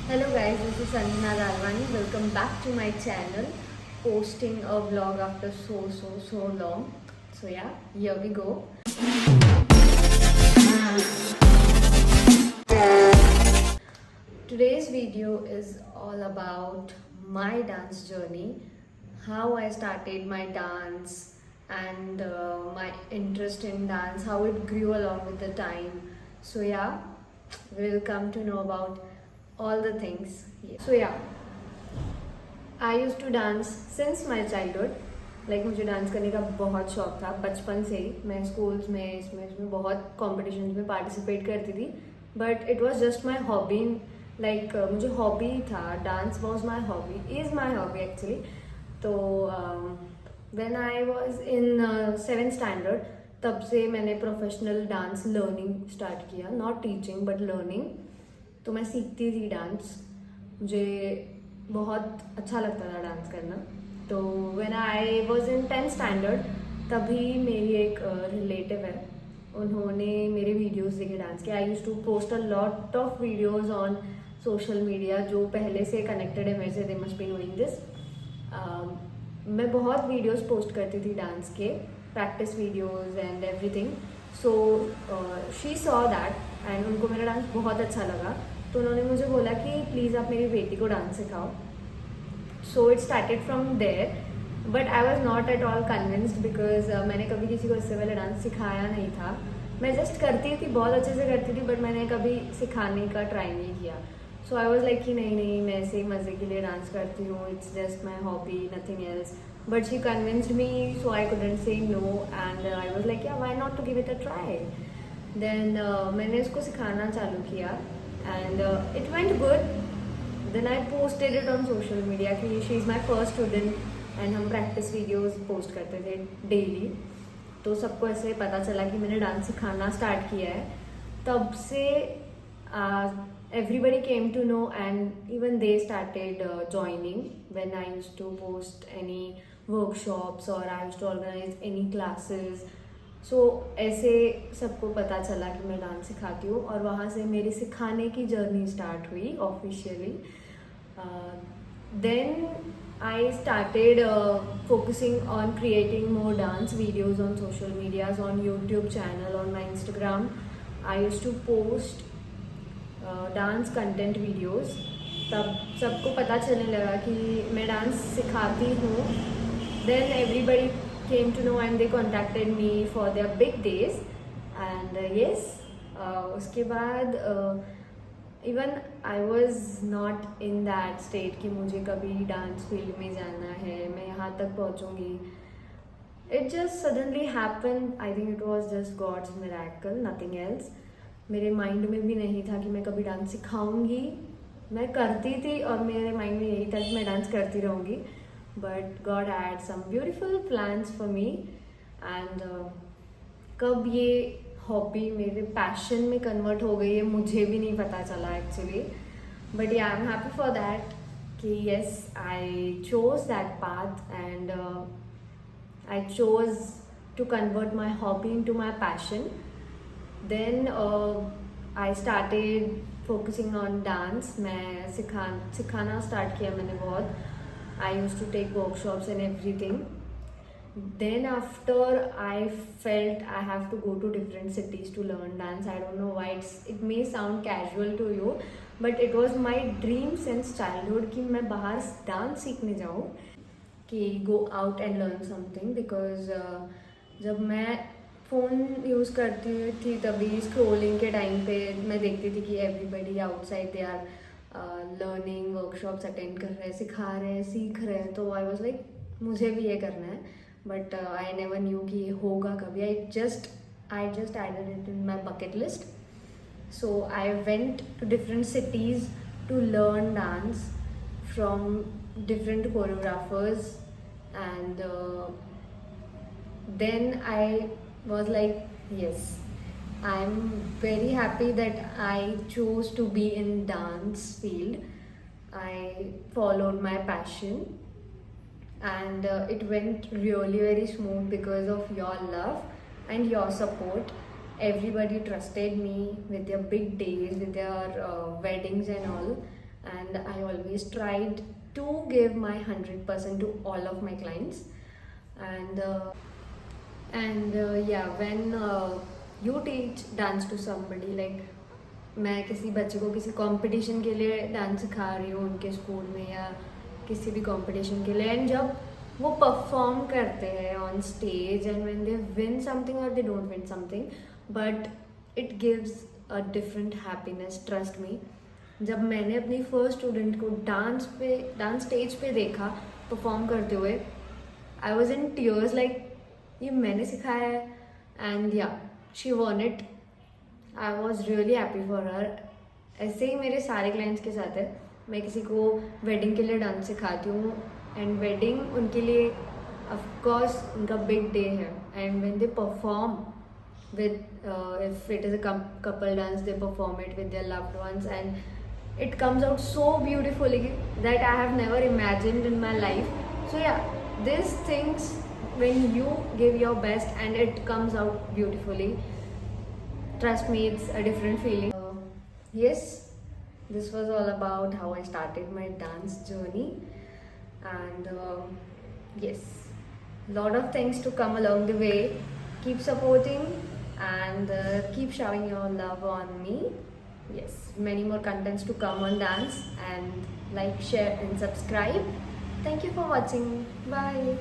Hello guys, this is Sanjana Dalwani. Welcome back to my channel. Posting a vlog after so long. So yeah, here we go. Today's video is all about my dance journey, how I started my dance and my interest in dance, how it grew along with the time. So yeah, we'll come to know about all the things. So yeah, I use to dance since my childhood. Like मुझे dance करने का बहुत शौक था बचपन से ही. मैं schools में इसमें बहुत कॉम्पिटिशन्स में पार्टिसिपेट करती थी. But it was just my hobby. Like मुझे हॉबी था. Dance was my hobby, is my hobby actually. तो when I was in 7th standard, तब से मैंने प्रोफेशनल डांस लर्निंग स्टार्ट किया. Not teaching but learning. तो मैं सीखती थी डांस. मुझे बहुत अच्छा लगता था डांस करना. तो when I was in 10th standard, तभी मेरी एक रिलेटिव है, उन्होंने मेरे वीडियोस देखे डांस के. I used to post a lot of videos on social media. जो पहले से कनेक्टेड है मेरे से, they must be knowing this. मैं बहुत वीडियोस पोस्ट करती थी डांस के, practice videos and everything. So she saw that and उनको मेरा डांस बहुत अच्छा लगा. तो उन्होंने मुझे बोला कि प्लीज़ आप मेरी बेटी को डांस सिखाओ. So it started from there. But I was not at all convinced because मैंने कभी किसी को इससे पहले डांस सिखाया नहीं था. मैं जस्ट करती थी, बहुत अच्छे से करती थी, बट मैंने कभी सिखाने का ट्राई नहीं किया. सो आई वॉज लाइक कि नहीं मैं ऐसे ही मज़े के लिए डांस करती हूँ, it's just my hobby, nothing else. But she convinced me, so I couldn't say no and I was like yeah why not to give it a try. Then मैंने उसको सिखाना चालू किया and it went good. Then I posted it on social media कि she is my first student and हम practice videos post करते थे daily. तो सबको ऐसे पता चला कि मैंने डांस सिखाना स्टार्ट किया है. तब से everybody came to know and even they started joining when I used to post any workshops or I used to organize any classes. सो ऐसे सबको पता चला कि मैं डांस सिखाती हूँ और वहाँ से मेरी सिखाने की जर्नी स्टार्ट हुई officially. Then I started focusing on creating more dance videos on social medias, on YouTube channel, on my Instagram. I used to post dance content videos. तब सबको पता चलने लगा कि मैं डांस सिखाती हूँ. Then everybody came to know and they contacted me for their big days and yes, उसके बाद even I was not in that state कि मुझे कभी डांस फील्ड में जाना है, मैं यहाँ तक पहुँचूँगी. It just suddenly happened. I think it was just God's miracle, nothing else. मेरे माइंड में भी नहीं था कि मैं कभी डांस सिखाऊंगी. मैं करती थी और मेरे माइंड में यही था कि मैं डांस करती रहूँगी. But God had some beautiful plans for me and कब ये हॉबी मेरे पैशन में कन्वर्ट हो गई है मुझे भी नहीं पता चला actually. But yeah I am happy for that कि yes I chose that path and I chose to convert my hobby into my passion. Then I started focusing on dance. मैं सिखाना स्टार्ट किया मैंने बहुत. I used to take workshops and everything. Then after I felt I have to go to different cities to learn dance. I don't know why it may sound casual to you, but it was my dream since childhood कि मैं बाहर dance सीखने जाऊँ, कि go out and learn something. Because जब मैं phone use करती थी तभी स्क्रोलिंग के टाइम पे मैं देखती थी कि everybody outside they are learning workshops attend कर रहे हैं, सिखा रहे हैं, सीख रहे हैं. तो आई वॉज लाइक मुझे भी ये करना है. बट आई नेवर न्यू कि ये होगा कभी. I just added it in my bucket list. So I went to different cities to learn dance from different choreographers and then I was like yes, I'm very happy that I chose to be in dance field. I followed my passion and it went really very smooth because of your love and your support. Everybody trusted me with their big days, with their weddings and all. and I always tried to give my 100% to all of my clients. And yeah, when you teach dance to somebody, like मैं किसी बच्चे को किसी competition के लिए dance सिखा रही हूँ उनके स्कूल में या किसी भी कंपटीशन के लिए, एंड जब वो परफॉर्म करते हैं on stage and when they win something और they don't win something, but it gives a different happiness, trust me. जब मैंने अपनी फर्स्ट स्टूडेंट को डांस स्टेज पे देखा परफॉर्म करते हुए, I was in tears, like ये मैंने सिखाया है. And yeah, she won it. I was really happy for her. ऐसे ही मेरे सारे क्लाइंट्स के साथ है. मैं किसी को वेडिंग के लिए डांस सिखाती हूँ, एंड वेडिंग उनके लिए ऑफकोर्स उनका बिग डे है, and when they perform with if it is a couple dance, they perform it with their loved ones, and it comes out so beautifully that I have never imagined in my life. So yeah, these things, when you give your best and it comes out beautifully, trust me, it's a different feeling. Yes, this was all about how I started my dance journey, and yes, lot of things to come along the way. Keep supporting and keep showering your love on me. Yes, many more contents to come on dance, and like, share and subscribe. Thank you for watching. Bye.